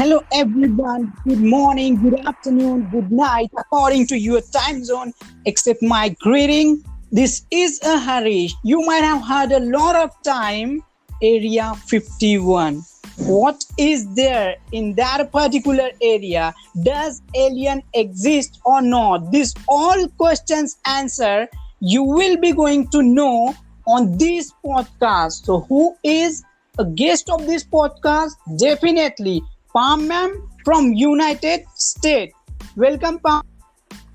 Hello, everyone. Good morning, good afternoon, good night, according to your time zone. Accept my greeting. This is a Harish. You might have heard a lot of time, Area 51. What is there in that particular area? Does alien exist or not? These all questions answer you will be going to know on this podcast. So, who is a guest of this podcast? Definitely Pam ma'am from United States. Welcome Pam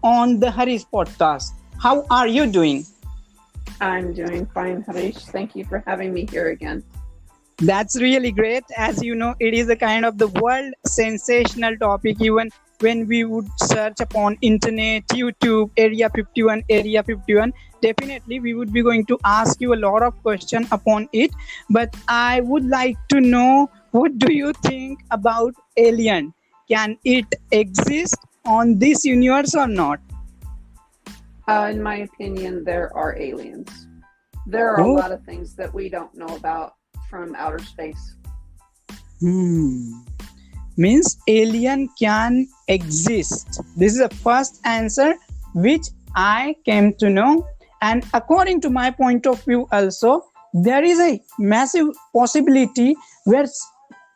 on the Harish podcast. How are you doing? I'm doing fine, Harish. Thank you for having me here again. That's really great. As you know, it is a kind of the world sensational topic. Even when we would search upon internet, YouTube, Area 51, definitely we would be going to ask you a lot of question upon it. But I would like to know, what do you think about alien? Can it exist on this universe or not? In my opinion, there are aliens. There are a Oh, lot of things that we don't know about from outer space. hmm. Means alien can exist. This is the first answer which I came to know. And according to my point of view, also, there is a massive possibility where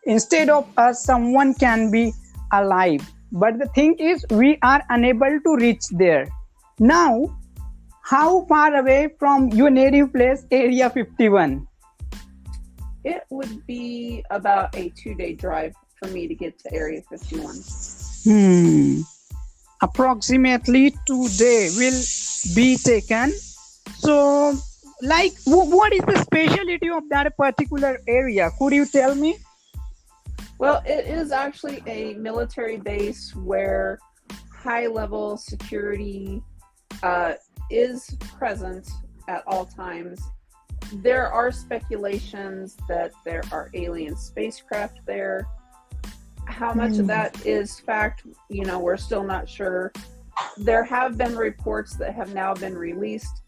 instead of us, someone can be alive. But the thing is, we are unable to reach there. Now, how far away from your native place, Area 51? It would be about a 2-day drive for me to get to Area 51. Hmm. Approximately 2 days will be taken. So, like, what is the specialty of that particular area? Could you tell me? Well, it is actually a military base where high level security is present at all times. There are speculations that there are alien spacecraft there. How much of Hmm. that is fact, we're still not sure. There have been reports that have now been released,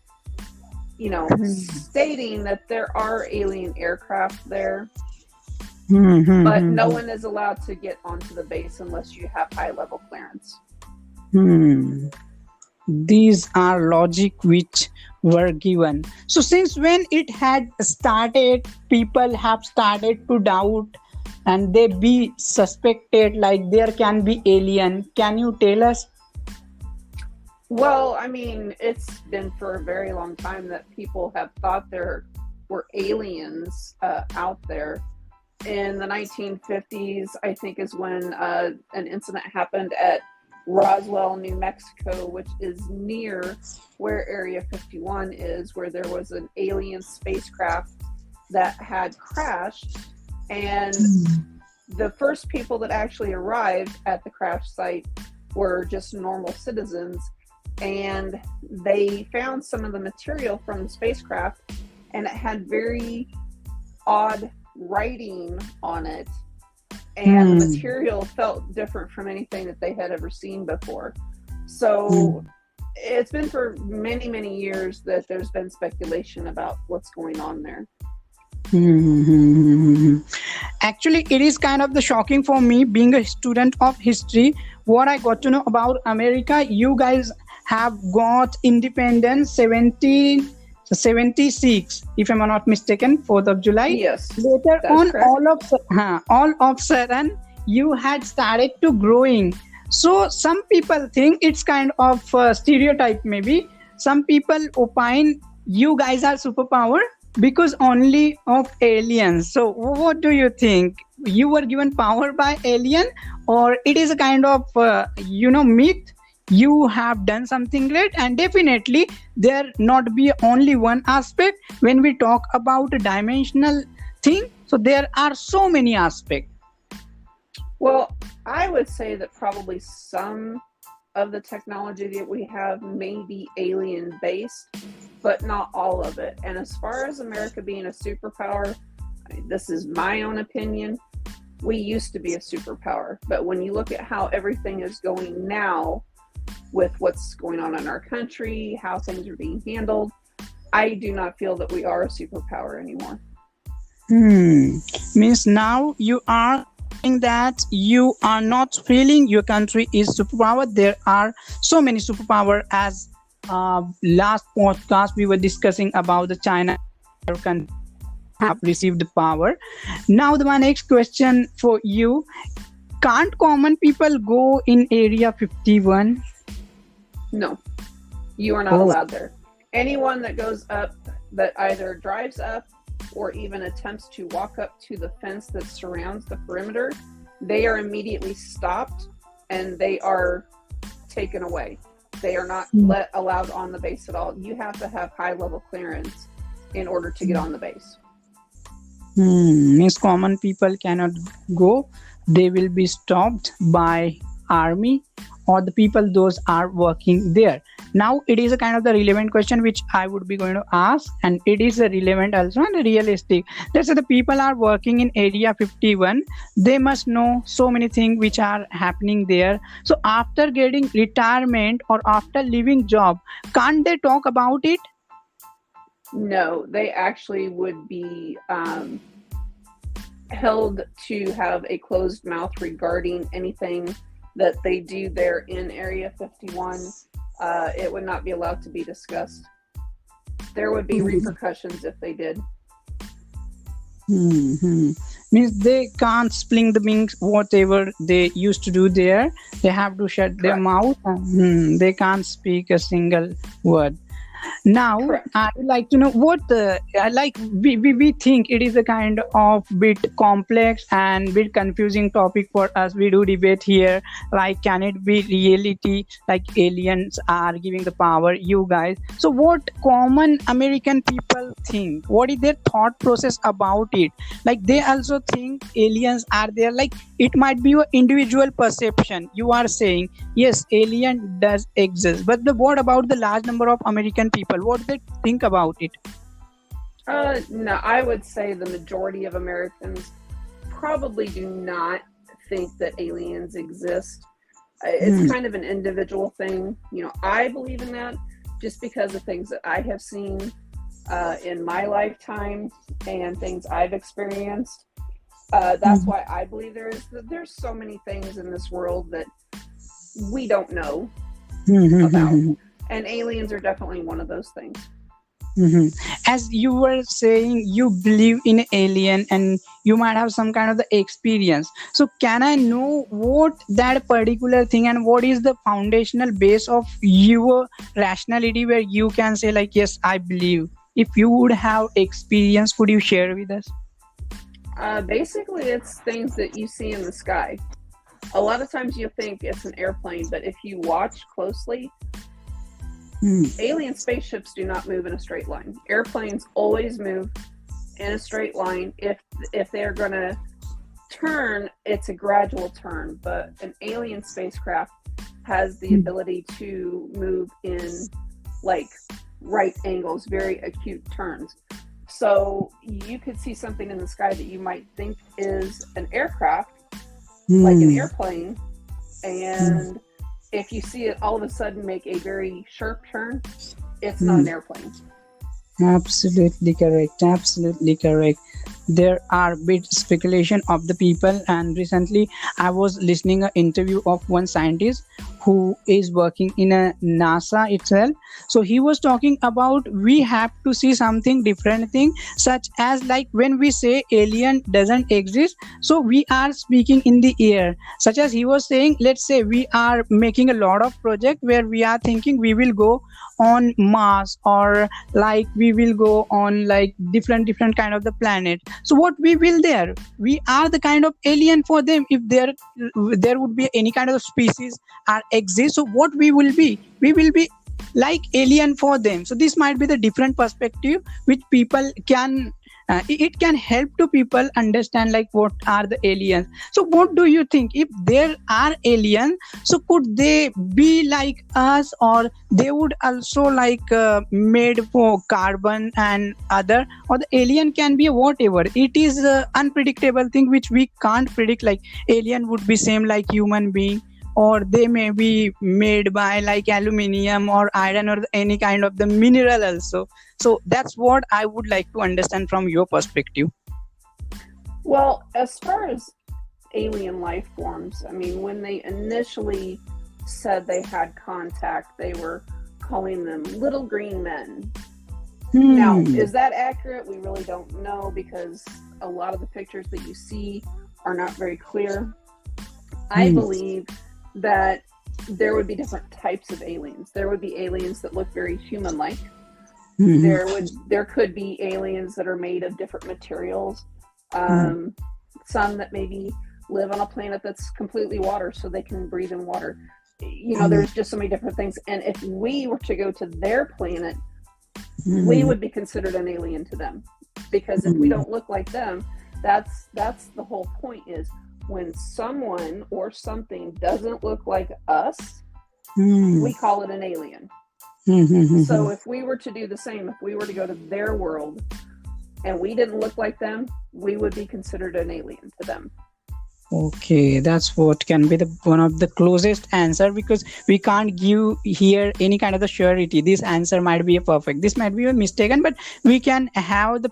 stating that there are alien aircraft there, Hmm, hmm, but hmm, no hmm. one is allowed to get onto the base unless you have high level clearance. Hmm. These are logic which were given. So since when it had started, people have started to doubt and they be suspected like there can be alien. Can you tell us? Well, I mean, it's been for a very long time that people have thought there were aliens out there. In the 1950s, I think, is when an incident happened at Roswell, New Mexico, which is near where Area 51 is, where there was an alien spacecraft that had crashed. And the first people that actually arrived at the crash site were just normal citizens. And they found some of the material from the spacecraft, and it had very odd writing on it, and the Hmm. material felt different from anything that they had ever seen before. Hmm. So it's been for many, many years that there's been speculation about what's going on there. Hmm. Actually, it is kind of the shocking for me being a student of history. What I got to know about America, you guys have got independence 1776, if I'm not mistaken, 4th of July. Yes, Later that's on, correct. all of sudden, you had started to growing. So some people think it's kind of a stereotype. Maybe some people opine you guys are superpower because only of aliens. So what do you think? You were given power by alien, or it is a kind of myth? You have done something great, and definitely there not be only one aspect when we talk about a dimensional thing. So there are so many aspects. Well, I would say that probably some of the technology that we have may be alien based, but not all of it. And as far as America being a superpower, this is my own opinion. We used to be a superpower, but when you look at how everything is going now, with what's going on in our country, how things are being handled, I do not feel that we are a superpower anymore. Hmm. Means now you are that you are not feeling your country is superpower. There are so many superpower. As last podcast we were discussing about the China country have received the power. Now my next question for you: can't common people go in Area 51? No, you are not Oh. allowed there. Anyone that goes up, that either drives up or even attempts to walk up to the fence that surrounds the perimeter, they are immediately stopped and they are taken away. They are not allowed on the base at all. You have to have high level clearance in order to get on the base. Means common people cannot go. They will be stopped by army or the people those are working there. Now it is a kind of the relevant question which I would be going to ask, and it is a relevant also and realistic. Let's say the people are working in Area 51. They must know so many things which are happening there. So after getting retirement or after leaving job, can't they talk about it? No, they actually would be held to have a closed mouth regarding anything that they do there in Area 51. It would not be allowed to be discussed. There would be repercussions if they did. Means they can't spling the wings whatever they used to do there. They have to shut their Correct. mouth. They can't speak a single word. Now Correct. I would like to know what like we think it is a kind of bit complex and bit confusing topic for us. We do debate here, like can it be reality, like aliens are giving the power you guys. So what common American people think, what is their thought process about it? Like they also think aliens are there. Like it might be your individual perception. You are saying yes, alien does exist, but what about the large number of American people? What they think about it? No, I would say the majority of Americans probably do not think that aliens exist. It's kind of an individual thing. I believe in that just because of things that I have seen in my lifetime and things I've experienced. That's why I believe there's so many things in this world that we don't know about. And aliens are definitely one of those things. As you were saying, you believe in alien and you might have some kind of the experience. So can I know what that particular thing and what is the foundational base of your rationality where you can say like, yes, I believe? If you would have experience, could you share with us? Basically, it's things that you see in the sky. A lot of times you think it's an airplane, but if you watch closely, alien spaceships do not move in a straight line. Airplanes always move in a straight line. If they're going to turn, it's a gradual turn, but an alien spacecraft has the ability to move in like right angles, very acute turns. So you could see something in the sky that you might think is an aircraft, like an airplane, and if you see it all of a sudden make a very sharp turn, it's not an airplane. Absolutely correct. Absolutely correct. There are bit speculation of the people, and recently I was listening an interview of one scientist who is working in a NASA itself. So he was talking about we have to see something different thing, such as like when we say alien doesn't exist, so we are speaking in the air. Such as he was saying, let's say we are making a lot of project where we are thinking we will go on Mars, or like we will go on like different kind of the planet. So what we will there, we are the kind of alien for them. If there would be any kind of species are exist, so what we will be like alien for them. So this might be the different perspective which people can it can help to people understand like what are the aliens. So what do you think, if there are aliens, so could they be like us, or they would also like made for carbon and other, or the alien can be whatever it is, unpredictable thing which we can't predict, like alien would be same like human being, or they may be made by like aluminium or iron or any kind of the mineral also. So that's what I would like to understand from your perspective. Well, as far as alien life forms. I mean, when they initially said they had contact, they were calling them little green men. Now, is that accurate? We really don't know, because a lot of the pictures that you see are not very clear. I believe that there would be different types of aliens. There would be aliens that look very human-like. There could be aliens that are made of different materials. Some that maybe live on a planet that's completely water, so they can breathe in water. You know, there's just so many different things. And if we were to go to their planet, we would be considered an alien to them, because if we don't look like them, that's the whole point, is when someone or something doesn't look like us, we call it an alien. So if we were to do the same, if we were to go to their world and we didn't look like them, we would be considered an alien to them. Okay, that's what can be the one of the closest answer, because we can't give here any kind of the surety. This answer might be a perfect, this might be a mistaken, but we can have the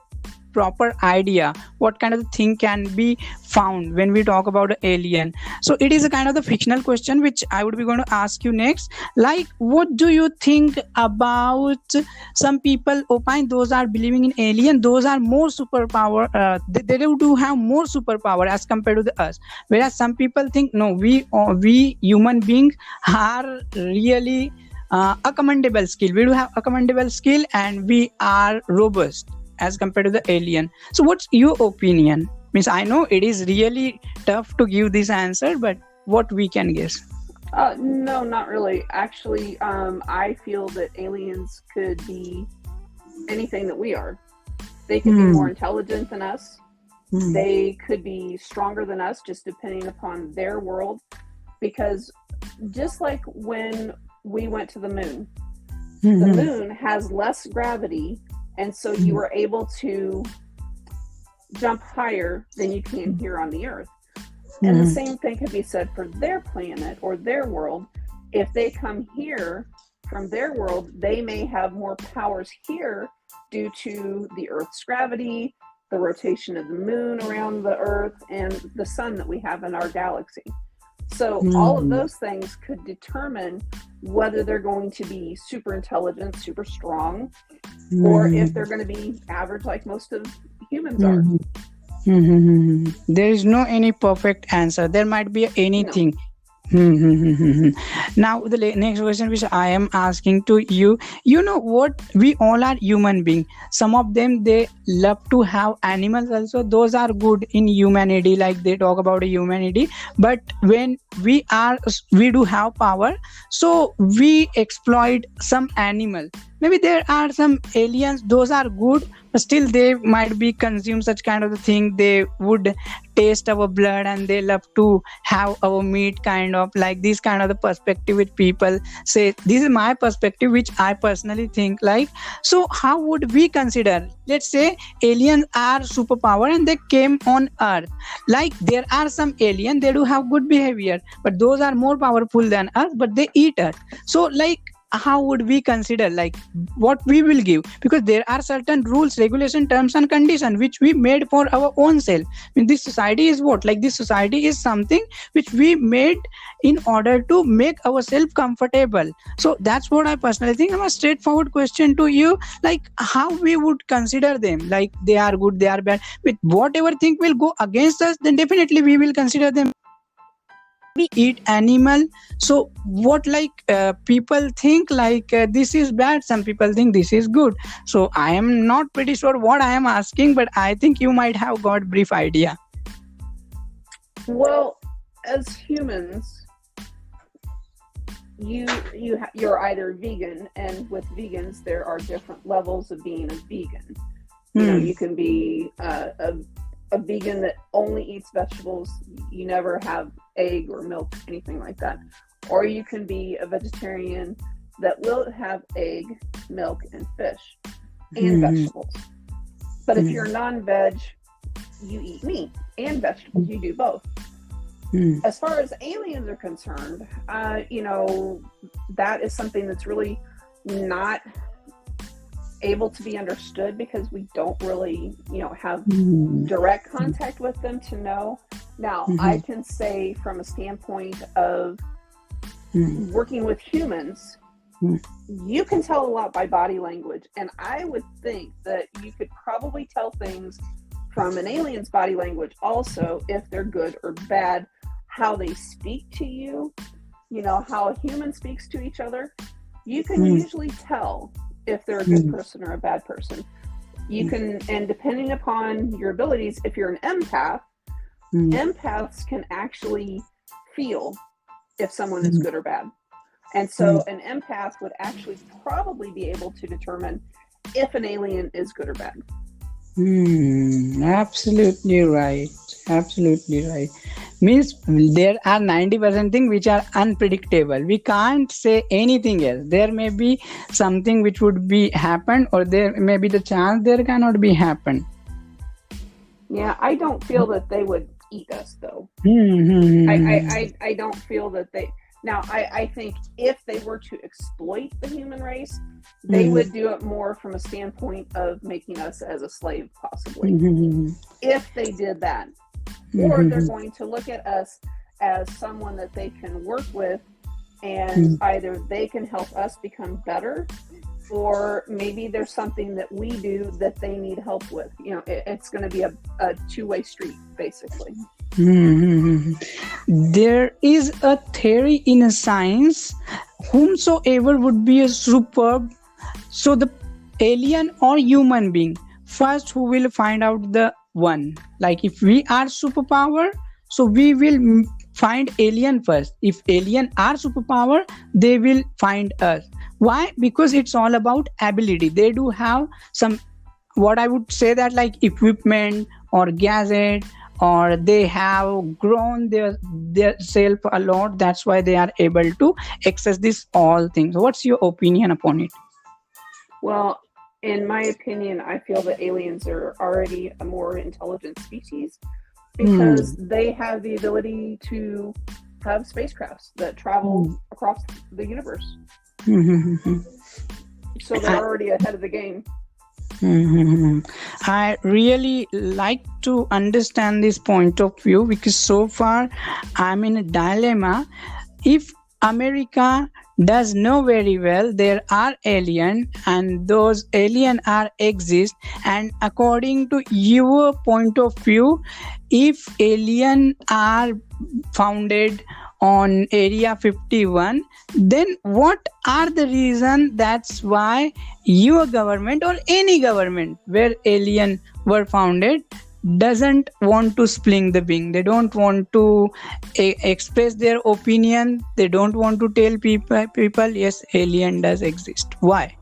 proper idea what kind of thing can be found when we talk about alien. So it is a kind of the fictional question which I would be going to ask you next. Like, what do you think about some people opine those are believing in alien, those are more superpower, they do have more superpower as compared to the us, whereas some people think no, we human beings are really a commendable skill, we do have a commendable skill and we are robust as compared to the alien. So what's your opinion? Means I know it is really tough to give this answer, but what we can guess? No, not really. Actually, I feel that aliens could be anything that we are. They could be more intelligent than us. They could be stronger than us, just depending upon their world. Because just like when we went to the moon, the moon has less gravity, and so you are able to jump higher than you can here on the Earth. And the same thing could be said for their planet or their world. If they come here from their world, they may have more powers here due to the Earth's gravity, the rotation of the moon around the Earth, and the sun that we have in our galaxy. So all of those things could determine whether they're going to be super intelligent, super strong, or if they're going to be average like most of humans are. There is no any perfect answer. There might be anything. Now the next question which I am asking to you, you know what, we all are human beings. Some of them, they love to have animals also, those are good in humanity, like they talk about humanity. But when we do have power, so we exploit some animal. Maybe there are some aliens, those are good, but still they might be consume such kind of a thing. They would taste our blood and they love to have our meat, kind of like this kind of the perspective which people say. This is my perspective which I personally think like. So how would we consider, let's say aliens are superpower and they came on Earth. Like there are some aliens, they do have good behavior, but those are more powerful than us, but they eat us. So like, how would we consider, like what we will give? Because there are certain rules, regulation, terms and conditions which we made for our own self. I mean, this society is what, like this society is something which we made in order to make ourselves comfortable. So that's what I personally think. I'm a straightforward question to you, like how we would consider them, like they are good, they are bad, with whatever thing will go against us, then definitely we will consider them. We eat animal, so what, like people think like this is bad, some people think this is good. So I am not pretty sure what I am asking, but I think you might have got brief idea. Well, as humans, you're either vegan, and with vegans there are different levels of being a vegan. You know, you can be a vegan that only eats vegetables, you never have egg or milk, anything like that. Or you can be a vegetarian that will have egg, milk, and fish, and vegetables. But if you're non-veg, you eat meat and vegetables, you do both. As far as aliens are concerned, you know, that is something that's really not able to be understood, because we don't really, you know, have direct contact with them to know. Now, I can say from a standpoint of working with humans, you can tell a lot by body language. And I would think that you could probably tell things from an alien's body language also, if they're good or bad, how they speak to you, you know, how a human speaks to each other. You can usually tell if they're a good person or a bad person. You can, and depending upon your abilities, if you're an empath, empaths can actually feel if someone is good or bad. And so an empath would actually probably be able to determine if an alien is good or bad. Absolutely right. Absolutely right. Means there are 90% things which are unpredictable. We can't say anything else. There may be something which would be happen, or there may be the chance there cannot be happen. Yeah, I don't feel that they would eat us though. I don't feel that they. Now, I think if they were to exploit the human race, they would do it more from a standpoint of making us as a slave, possibly. If they did that. Or they're going to look at us as someone that they can work with, and either they can help us become better, or maybe there's something that we do that they need help with. You know, it's going to be a two-way street, basically. There is a theory in a science, whomsoever would be a superb, so the alien or human being, first who will find out the one. Like if we are superpower, so we will find alien first. If alien are superpower, they will find us. Why? Because it's all about ability. They do have some, what I would say that like equipment or gadget, or they have grown their self a lot. That's why they are able to access this all things. What's your opinion upon it? Well, in my opinion, I feel that aliens are already a more intelligent species because they have the ability to have spacecrafts that travel across the universe. So they're already ahead of the game. I really like to understand this point of view, because so far I'm in a dilemma. If America does know very well there are alien, and those alien are exist, and according to your point of view, if alien are founded on area 51, then what are the reason that's why your government or any government where alien were founded doesn't want to spling the wing? They don't want to express their opinion. They don't want to tell people yes, alien does exist. Why?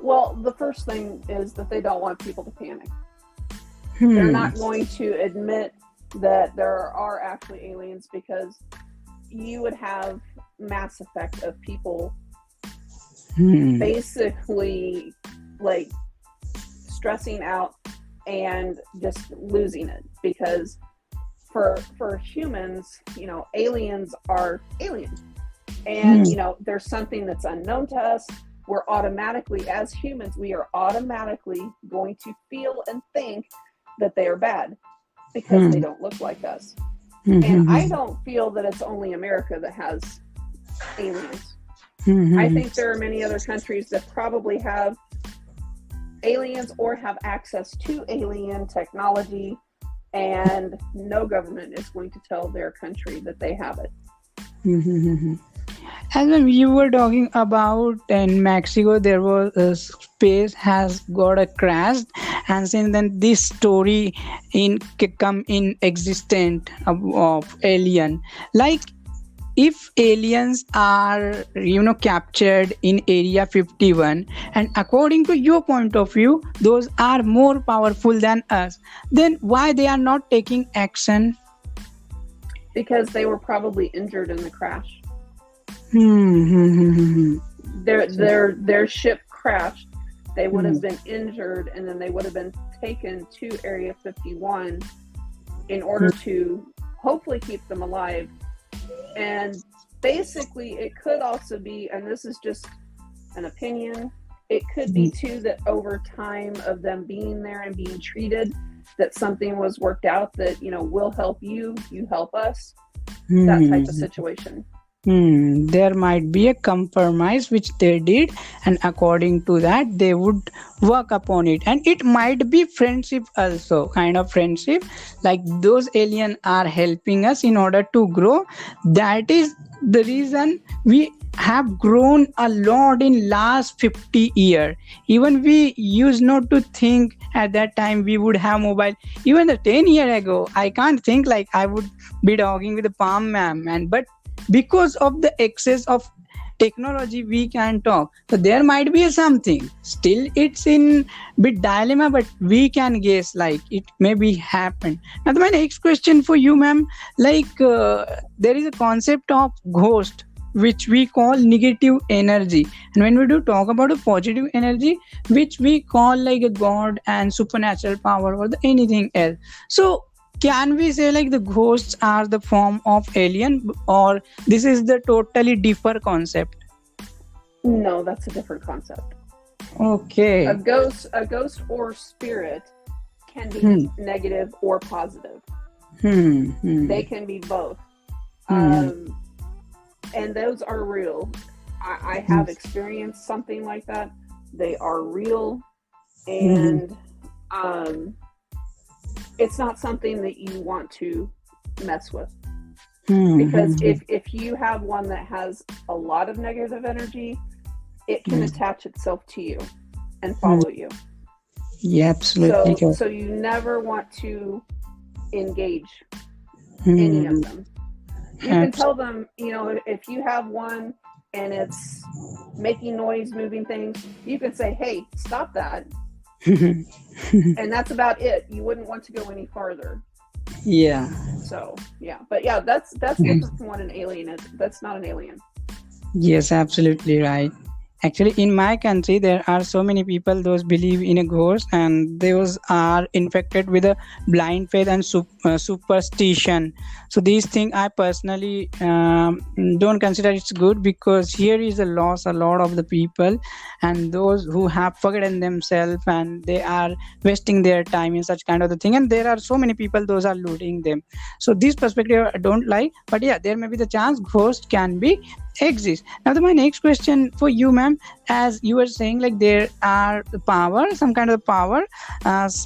Well, the first thing is that they don't want people to panic. They're not going to admit that there are actually aliens, because you would have mass effect of people basically like stressing out and just losing it. Because for humans, you know, aliens are aliens, and you know, there's something that's unknown to us. We're automatically, as humans, we are automatically going to feel and think that they are bad because they don't look like us. And I don't feel that it's only America that has aliens. I think there are many other countries that probably have aliens or have access to alien technology, and no government is going to tell their country that they have it. As when you were talking about in Mexico, there was a space has got a crash, and since then this story in come in existence of alien. Like if aliens are captured in area 51, and according to your point of view, those are more powerful than us, then why they are not taking action? Because they were probably injured in the crash. Their ship crashed. They would have been injured, and then they would have been taken to Area 51 in order to hopefully keep them alive. And basically, it could also be, and this is just an opinion, It could be too that over time of them being there and being treated, that something was worked out that, we'll help you, you help us, that type of situation. There might be a compromise which they did, and according to that, they would work upon it. And it might be friendship also, kind of friendship, like those aliens are helping us in order to grow. That is the reason we have grown a lot in last 50 years. Even we used not to think at that time we would have mobile. Even the 10 year ago, I can't think like I would be talking with the palm ma'am, and but because of the excess of technology we can talk, so there might be something still, it's in bit dilemma, but we can guess like it may be happen. Now my next question for you, ma'am, like there is a concept of ghost which we call negative energy, and when we do talk about a positive energy which we call like a god and supernatural power or the anything else. So can we say like the ghosts are the form of alien, or this is the totally different concept? No, that's a different concept. Okay. A ghost or spirit can be negative or positive. They can be both. And those are real. I have experienced something like that. They are real, and it's not something that you want to mess with. Because if you have one that has a lot of negative energy, it can attach itself to you and follow you. Yeah, absolutely. So you never want to engage any of them. You can tell them, if you have one and it's making noise, moving things, you can say, hey, stop that. And that's about it. You wouldn't want to go any farther. Yeah. So yeah, but yeah, that's different from what an alien is. That's not an alien. Yes, absolutely right. Actually, in my country, there are so many people those believe in a ghost, and those are infected with a blind faith and superstition. So these things I personally don't consider it's good, because here is a loss a lot of the people, and those who have forgotten themselves and they are wasting their time in such kind of the thing. And there are so many people those are looting them. So this perspective I don't like, but yeah, there may be the chance ghost can be exist. Now my next question for you, ma'am, as you were saying like there are the power, some kind of power,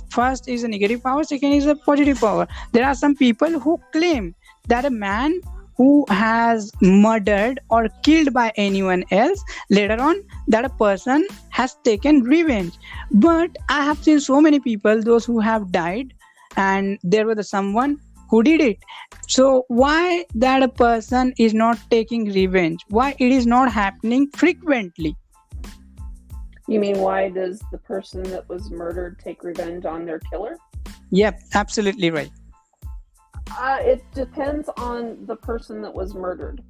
first is a negative power, second is a positive power. There are some people who claim that a man who has murdered or killed by anyone else, later on that a person has taken revenge. But I have seen so many people those who have died and there was someone who did it. So why that a person is not taking revenge? Why it is not happening frequently? You mean, why does the person that was murdered take revenge on their killer? Yep, absolutely right. It depends on the person that was murdered.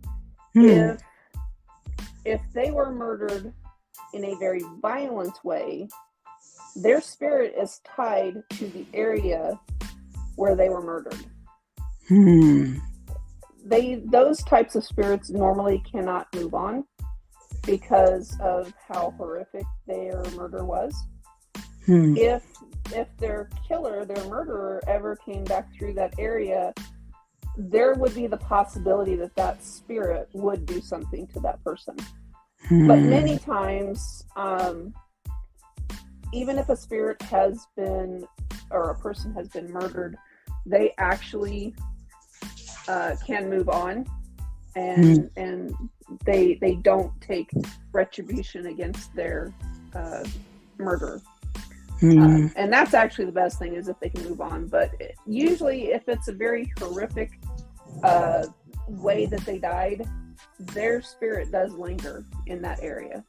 If they were murdered in a very violent way, their spirit is tied to the area where they were murdered. Those types of spirits normally cannot move on because of how horrific their murder was. If their killer, their murderer, ever came back through that area, there would be the possibility that spirit would do something to that person. But many times, even if a spirit has been, or a person has been murdered, they actually can move on, and they don't take retribution against their murderer. And that's actually the best thing, is if they can move on. But usually if it's a very horrific way that they died, their spirit does linger in that area.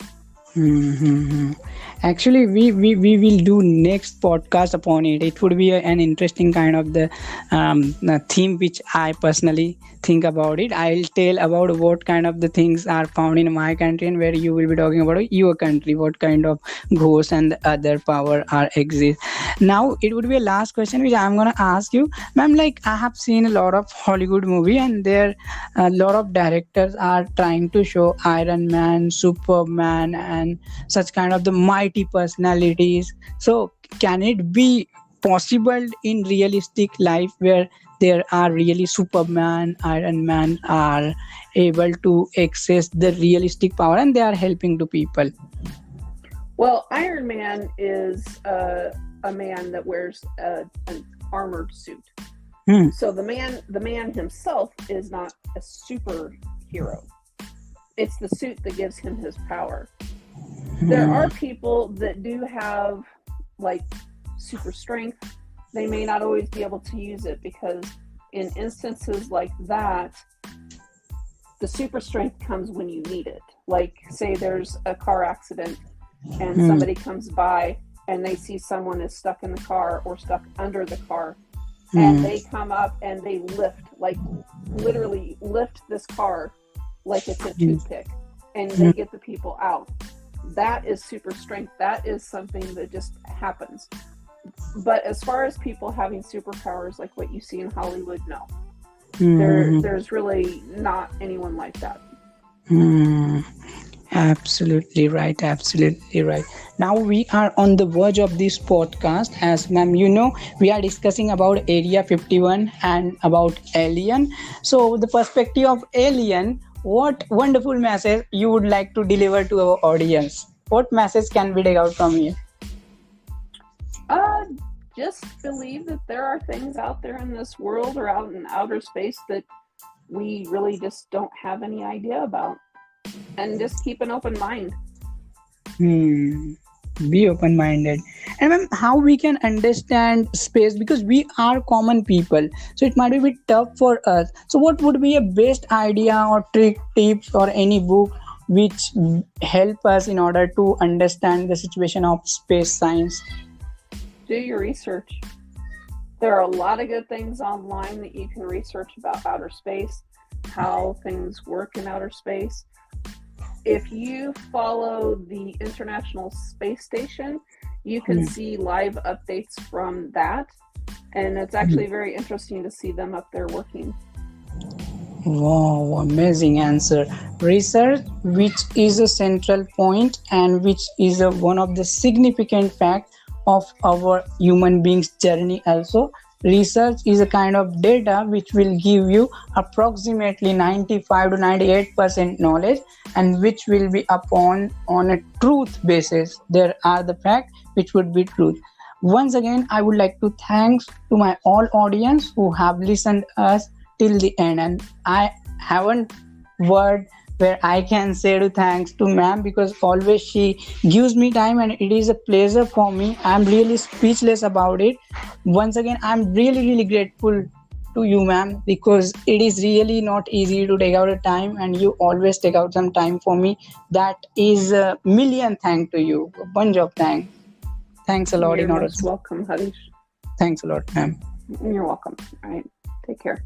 Actually, we will do next podcast upon it. It would be an interesting kind of the theme which I personally think about it. I'll tell about what kind of the things are found in my country, and where you will be talking about your country, what kind of ghosts and other power are exist. Now it would be a last question which I'm gonna ask you, ma'am. Like, I have seen a lot of Hollywood movie, and there a lot of directors are trying to show Iron Man, Superman, and such kind of the mighty personalities. So can it be possible in realistic life where there are really Superman, Iron Man are able to access the realistic power and they are helping to people? Well, Iron Man is a man that wears an armored suit. Hmm. So the man himself is not a superhero. It's the suit that gives him his power. There are people that do have like super strength. They may not always be able to use it, because in instances like that, the super strength comes when you need it. Like, say there's a car accident and somebody comes by and they see someone is stuck in the car or stuck under the car, and they come up and they lift, like literally lift this car like it's a toothpick, and they get the people out. That is super strength. That is something that just happens. But as far as people having superpowers like what you see in Hollywood, no. There's really not anyone like that. Absolutely right. Absolutely right. Now we are on the verge of this podcast. As ma'am, you know, we are discussing about Area 51 and about Alien. So, the perspective of Alien, what wonderful message you would like to deliver to our audience? What message can we take out from here? Just believe that there are things out there in this world or out in outer space that we really just don't have any idea about. And just keep an open mind. Be open-minded. And ma'am, how we can understand space, because we are common people, so it might be a bit tough for us. So what would be a best idea or trick, tips, or any book which help us in order to understand the situation of space science? Do your research. There are a lot of good things online that you can research about outer space, how things work in outer space. If you follow the International Space Station, you can see live updates from that. And it's actually very interesting to see them up there working. Wow, amazing answer. Research, which is a central point and which is one of the significant fact of our human beings journey also. Research is a kind of data which will give you approximately 95 to 98% knowledge, and which will be upon on a truth basis. There are the fact which would be truth. Once again, I would like to thanks to my all audience who have listened us till the end, and I haven't word where I can say to thanks to ma'am, because always she gives me time and it is a pleasure for me. I'm really speechless about it. Once again, I'm really grateful to you, ma'am, because it is really not easy to take out a time, and you always take out some time for me. That is a million thanks to you. A bunch of thanks. Thanks a lot. You're most welcome, Harish. Thanks a lot, ma'am. You're welcome. All right. Take care.